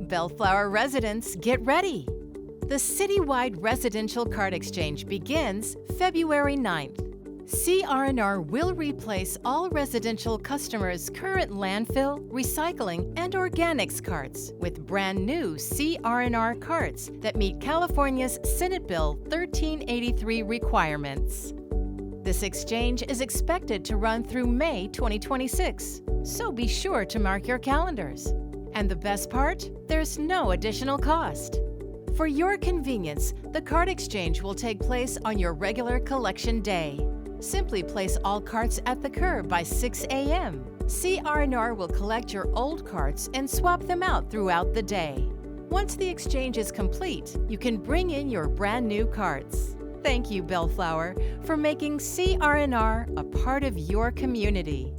Bellflower residents, get ready! The citywide residential card exchange begins February 9th. CR&R will replace all residential customers' current landfill, recycling, and organics carts with brand new CR&R carts that meet California's Senate Bill 1383 requirements. This exchange is expected to run through May 2026, so be sure to mark your calendars. And the best part? There's no additional cost. For your convenience, the card exchange will take place on your regular collection day. Simply place all carts at the curb by 6 a.m. CR&R will collect your old carts and swap them out throughout the day. Once the exchange is complete, you can bring in your brand new carts. Thank you, Bellflower, for making CR&R a part of your community.